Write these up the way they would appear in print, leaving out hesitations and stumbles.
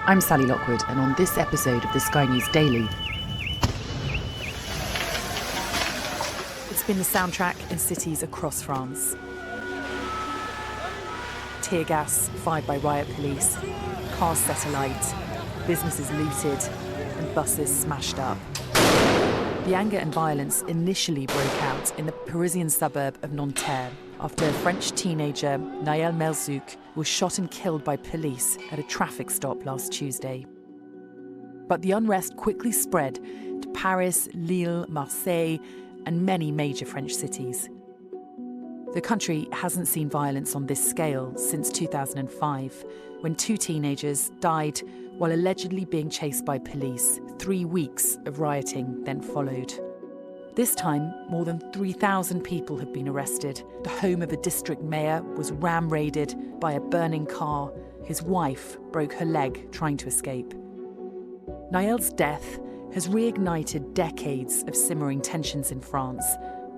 I'm Sally Lockwood, and on this episode of the Sky News Daily, it's been the soundtrack in cities across France. Tear gas fired by riot police, cars set alight, businesses looted, and buses smashed up. The anger and violence initially broke out in the Parisian suburb of Nanterre after a French teenager, Nahel Merzouk, was shot and killed by police at a traffic stop last Tuesday. But the unrest quickly spread to Paris, Lille, Marseille, and many major French cities. The country hasn't seen violence on this scale since 2005, when 2 teenagers died while allegedly being chased by police. 3 weeks of rioting then followed. This time, more than 3,000 people have been arrested. The home of a district mayor was ram-raided by a burning car. His wife broke her leg trying to escape. Nahel's death has reignited decades of simmering tensions in France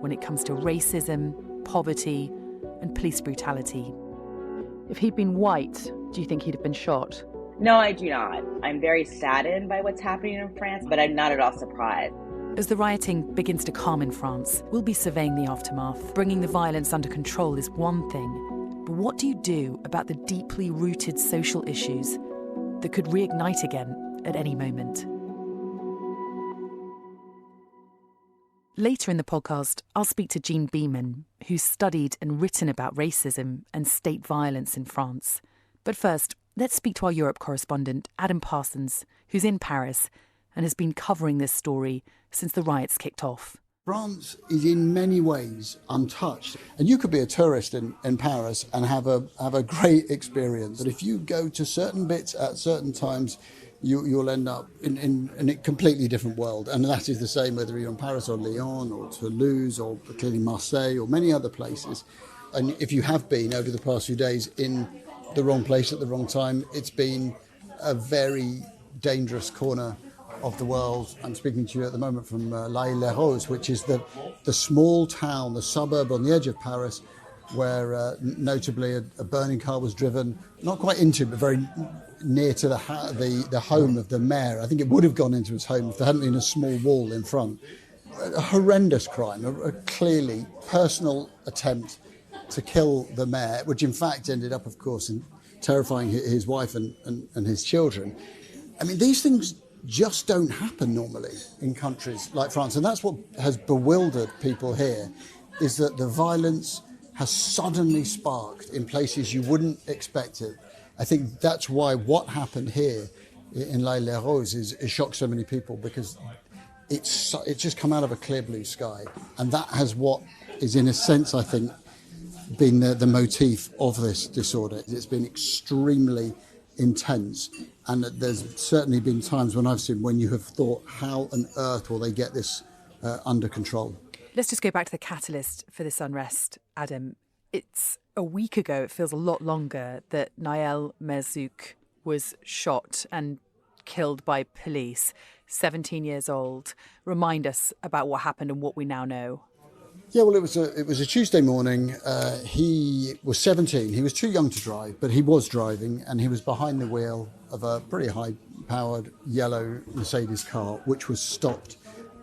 when it comes to racism, poverty, and police brutality. If he'd been white, do you think he'd have been shot? No, I do not. I'm very saddened by what's happening in France, but I'm not at all surprised. As the rioting begins to calm in France, we'll be surveying the aftermath. Bringing the violence under control is one thing, but what do you do about the deeply rooted social issues that could reignite again at any moment? Later in the podcast, I'll speak to Jean Beaman, who's studied and written about racism and state violence in France. But first, let's speak to our Europe correspondent, Adam Parsons, who's in Paris and has been covering this story since the riots kicked off. France is in many ways untouched. And you could be a tourist in Paris and have a great experience. But if you go to certain bits at certain times, you'll end up in a completely different world. And that is the same whether you're in Paris or Lyon or Toulouse or clearly Marseille or many other places. And if you have been over the past few days in the wrong place at the wrong time, it's been a very dangerous corner of the world. I'm speaking to you at the moment from Nahel, which is the small town, the suburb on the edge of Paris, where notably a burning car was driven, not quite into, but very near to the home of the mayor. I think it would have gone into his home if there hadn't been a small wall in front. A horrendous crime, a clearly personal attempt to kill the mayor, which in fact ended up, of course, in terrifying his wife and his children. I mean, these things just don't happen normally in countries like France. And that's what has bewildered people here, is that the violence has suddenly sparked in places you wouldn't expect it. I think that's why what happened here in Nahel is shocked so many people, because it's just come out of a clear blue sky. And that has what is, in a sense, I think, been the motif of this disorder. It's been extremely intense, and there's certainly been times when I've seen when you have thought, how on earth will they get this under control? Let's just go back to the catalyst for this unrest, Adam. It's a week ago, it feels a lot longer, that Nahel Merzouk was shot and killed by police, 17 years old. Remind us about what happened and what we now know. Yeah, well, it was a Tuesday morning. He was 17. He was too young to drive, but he was driving, and he was behind the wheel of a pretty high-powered yellow Mercedes car, which was stopped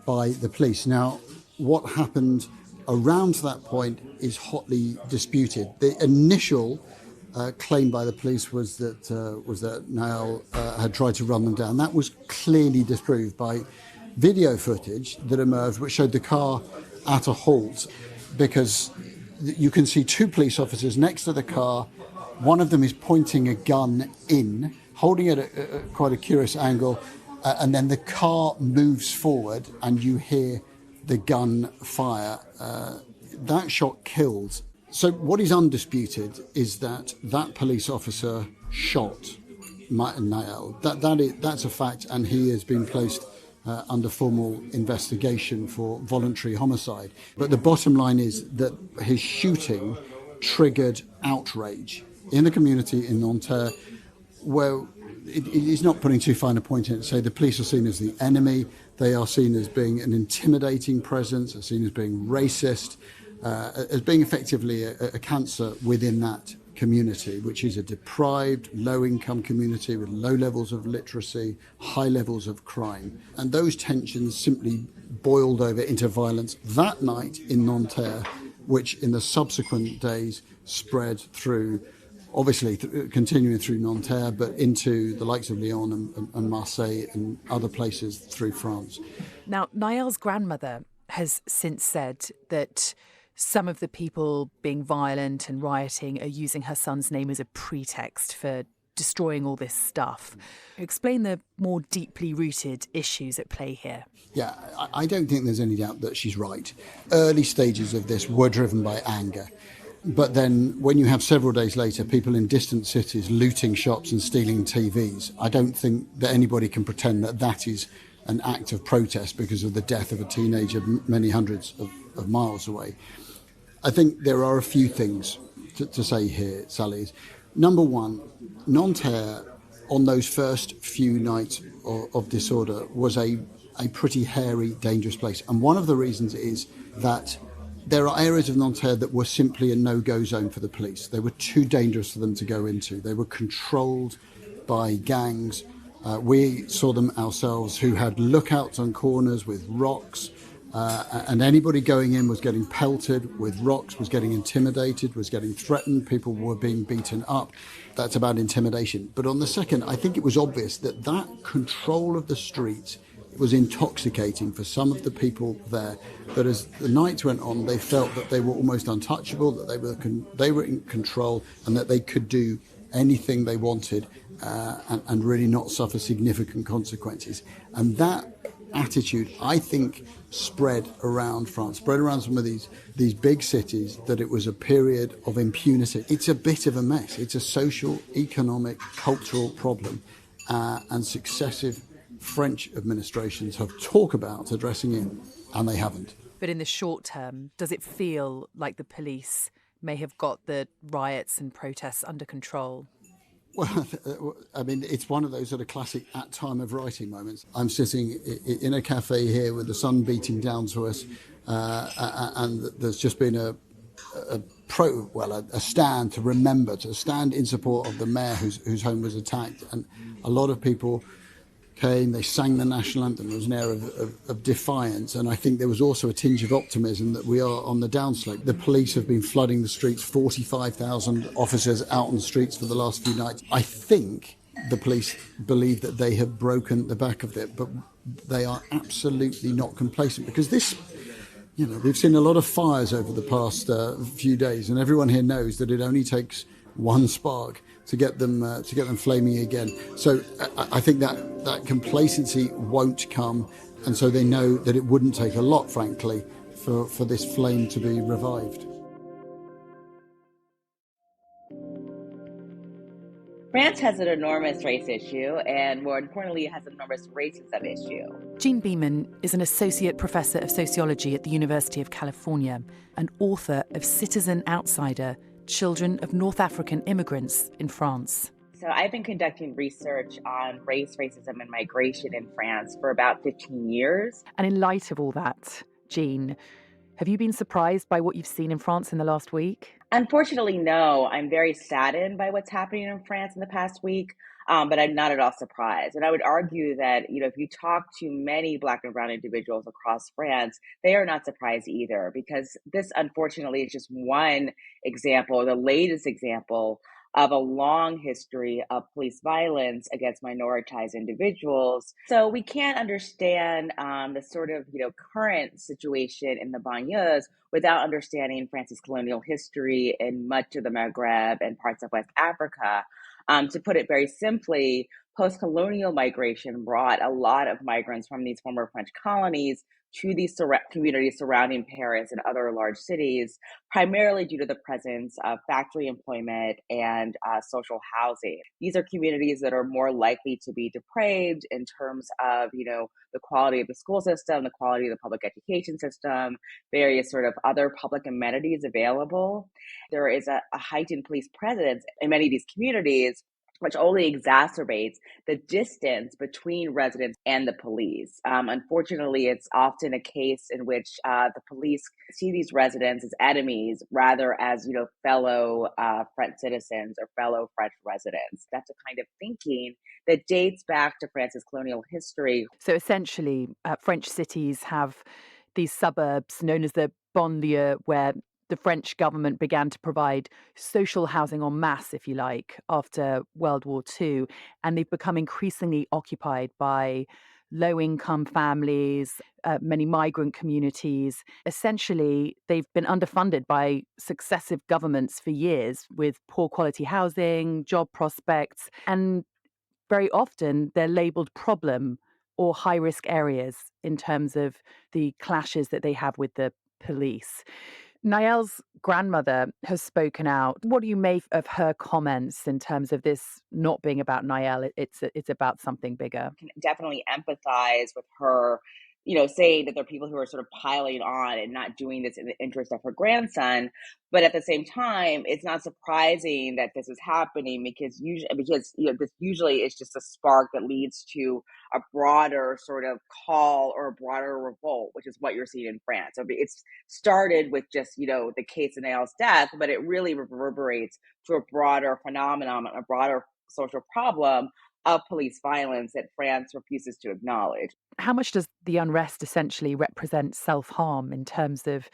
by the police. Now, what happened around that point is hotly disputed. The initial claim by the police was that Nahel had tried to run them down. That was clearly disproved by video footage that emerged, which showed the car at a halt, because you can see 2 police officers next to the car. One of them is pointing a gun in, holding it at quite a curious angle, and then the car moves forward and you hear the gun fire. That shot killed. So what is undisputed is that police officer shot Nahel. That's a fact, and he has been placed under formal investigation for voluntary homicide. But the bottom line is that his shooting triggered outrage in the community in Nanterre, where it is not putting too fine a point in it. Say the police are seen as the enemy, they are seen as being an intimidating presence, are seen as being racist, as being effectively a cancer within that community, which is a deprived, low-income community with low levels of literacy, high levels of crime. And those tensions simply boiled over into violence that night in Nanterre, which in the subsequent days spread through, obviously continuing through Nanterre, but into the likes of Lyon and Marseille and other places through France. Now, Nahel's grandmother has since said that some of the people being violent and rioting are using her son's name as a pretext for destroying all this stuff. Explain the more deeply rooted issues at play here. Yeah, I don't think there's any doubt that she's right. Early stages of this were driven by anger. But then when you have several days later people in distant cities looting shops and stealing TVs, I don't think that anybody can pretend that that is an act of protest because of the death of a teenager many hundreds of miles away. I think there are a few things to say here, Sally. Number one, Nanterre, on those first few nights of disorder, was a pretty hairy, dangerous place. And one of the reasons is that there are areas of Nanterre that were simply a no-go zone for the police. They were too dangerous for them to go into. They were controlled by gangs. We saw them ourselves, who had lookouts on corners with rocks, and anybody going in was getting pelted with rocks, was getting intimidated, was getting threatened. People were being beaten up. That's about intimidation. But on the second, I think it was obvious that that control of the streets was intoxicating for some of the people there, that as the nights went on, they felt that they were almost untouchable, that they were in control, and that they could do anything they wanted and really not suffer significant consequences. And that attitude, I think, spread around France, spread around some of these big cities, that it was a period of impunity. It's a bit of a mess. It's a social, economic, cultural problem, and successive French administrations have talked about addressing it, and they haven't. But in the short term, does it feel like the police may have got the riots and protests under control? Well, I mean, it's one of those sort of classic at time of writing moments. I'm sitting in a cafe here with the sun beating down to us, and there's just been a stand to stand in support of the mayor whose home was attacked. And a lot of people came, they sang the national anthem. There was an air of defiance, and I think there was also a tinge of optimism that we are on the downslope. The police have been flooding the streets, 45,000 officers out on the streets for the last few nights. I think the police believe that they have broken the back of it, but they are absolutely not complacent, because this, we've seen a lot of fires over the past few days, and everyone here knows that it only takes one spark to get them flaming again. So I think that complacency won't come, and so they know that it wouldn't take a lot, frankly, for this flame to be revived. France has an enormous race issue, and more importantly, it has an enormous racism issue. Jean Beaman is an associate professor of sociology at the University of California and author of Citizen Outsider: Children of North African Immigrants in France. So I've been conducting research on race, racism, and migration in France for about 15 years. And in light of all that, Jean, have you been surprised by what you've seen in France in the last week? Unfortunately, no. I'm very saddened by what's happening in France in the past week, but I'm not at all surprised. And I would argue that, if you talk to many Black and brown individuals across France, they are not surprised either, because this, unfortunately, is just one example, the latest example of a long history of police violence against minoritized individuals. So we can't understand the sort of, current situation in the banlieues without understanding France's colonial history in much of the Maghreb and parts of West Africa. To put it very simply, post-colonial migration brought a lot of migrants from these former French colonies to these communities surrounding Paris and other large cities, primarily due to the presence of factory employment and social housing. These are communities that are more likely to be depraved in terms of, the quality of the school system, the quality of the public education system, various sort of other public amenities available. There is a heightened police presence in many of these communities, which only exacerbates the distance between residents and the police. Unfortunately, it's often a case in which the police see these residents as enemies rather as, fellow French citizens or fellow French residents. That's a kind of thinking that dates back to France's colonial history. So essentially, French cities have these suburbs known as the banlieue, where the French government began to provide social housing en masse, if you like, after World War II. And they've become increasingly occupied by low income families, many migrant communities. Essentially, they've been underfunded by successive governments for years with poor quality housing, job prospects, and very often they're labeled problem or high risk areas in terms of the clashes that they have with the police. Nael's grandmother has spoken out. What do you make of her comments in terms of this not being about Nahel? It's about something bigger. Can definitely empathize with her, saying that there are people who are sort of piling on and not doing this in the interest of her grandson. But at the same time, it's not surprising that this is happening because this usually is just a spark that leads to a broader sort of call or a broader revolt, which is what you're seeing in France. So it's started with just the case of Nael's death, but it really reverberates to a broader phenomenon, a broader social problem of police violence that France refuses to acknowledge. How much does the unrest essentially represent self harm in terms of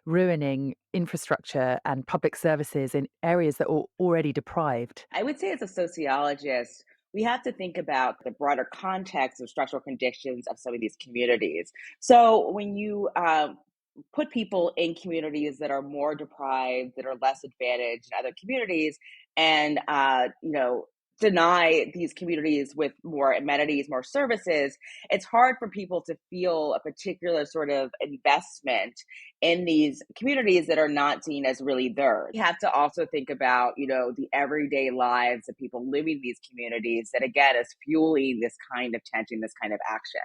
ruining infrastructure and public services in areas that are already deprived? I would say, as a sociologist, we have to think about the broader context of structural conditions of some of these communities. So when you put people in communities that are more deprived, that are less advantaged in other communities, and deny these communities with more amenities, more services, it's hard for people to feel a particular sort of investment in these communities that are not seen as really theirs. You have to also think about, the everyday lives of people living in these communities that, again, is fueling this kind of tension, this kind of action.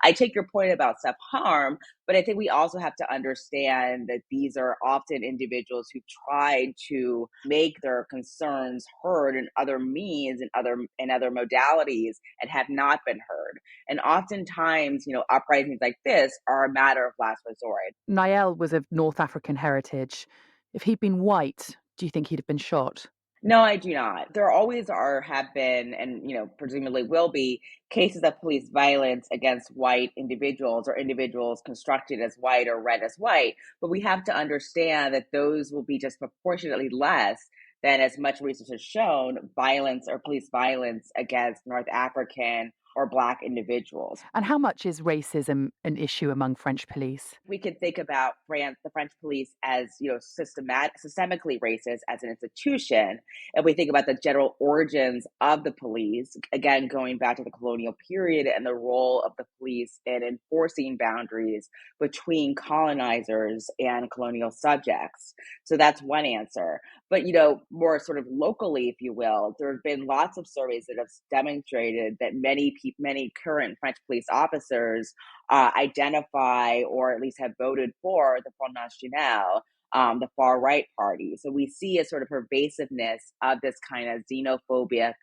I take your point about self-harm, but I think we also have to understand that these are often individuals who tried to make their concerns heard in other means and other modalities and have not been heard. And oftentimes, uprisings like this are a matter of last resort. Nahel was of North African heritage. If he'd been white, do you think he'd have been shot? No, I do not. There always have been, and presumably will be, cases of police violence against white individuals or individuals constructed as white or read as white. But we have to understand that those will be just proportionately less than, as much research has shown, violence or police violence against North African or Black individuals. And how much is racism an issue among French police? We could think about the French police as, systemically racist as an institution. If we think about the general origins of the police, again, going back to the colonial period and the role of the police in enforcing boundaries between colonizers and colonial subjects. So that's one answer. But, more sort of locally, if you will, there have been lots of surveys that have demonstrated that many current French police officers identify or at least have voted for the Front National, the far right party. So we see a sort of pervasiveness of this kind of xenophobic,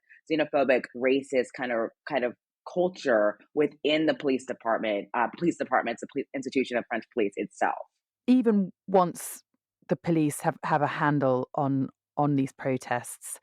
racist kind of culture within the police departments, the police institution of French police itself. Even once the police have a handle on these protests,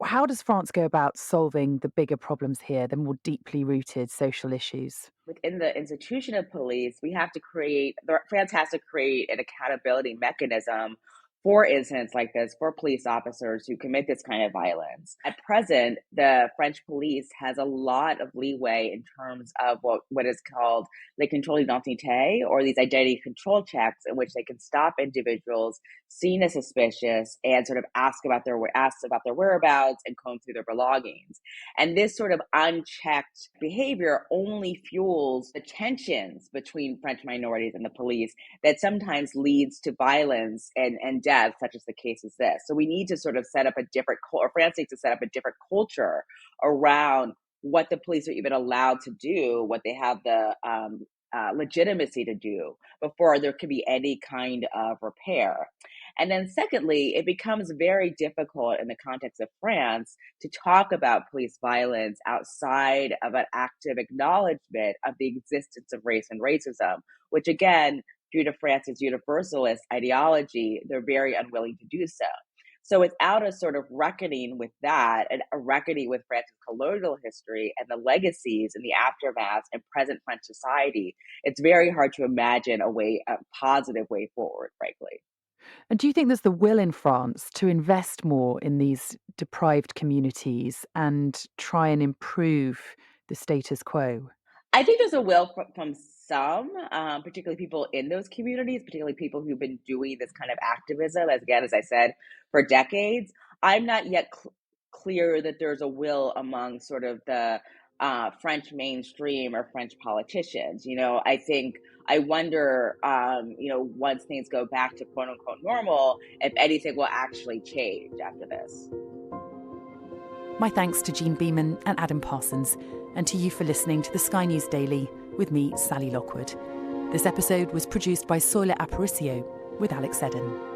how does France go about solving the bigger problems here, the more deeply rooted social issues? Within the institution of police, France has to create an accountability mechanism for incidents like this, for police officers who commit this kind of violence. At present, the French police has a lot of leeway in terms of what is called les contrôles d'identité, or these identity control checks, in which they can stop individuals seen as suspicious and sort of ask about their whereabouts and comb through their belongings. And this sort of unchecked behavior only fuels the tensions between French minorities and the police that sometimes leads to violence and death, such as the case is this. So we need to sort of set up France needs to set up a different culture around what the police are even allowed to do, what they have the legitimacy to do before there could be any kind of repair. And then secondly, it becomes very difficult in the context of France to talk about police violence outside of an active acknowledgement of the existence of race and racism, which again, due to France's universalist ideology, they're very unwilling to do so. So without a sort of reckoning with that, and a reckoning with France's colonial history and the legacies and the aftermath in present French society, it's very hard to imagine a positive way forward, frankly. And do you think there's the will in France to invest more in these deprived communities and try and improve the status quo? I think there's a will from some, particularly people in those communities, particularly people who've been doing this kind of activism, as I said, for decades. I'm not yet clear that there's a will among sort of the French mainstream or French politicians. I wonder, once things go back to quote unquote normal, if anything will actually change after this. My thanks to Jean Beaman and Adam Parsons, and to you for listening to the Sky News Daily with me, Sally Lockwood. This episode was produced by Soila Aparicio with Alex Eden.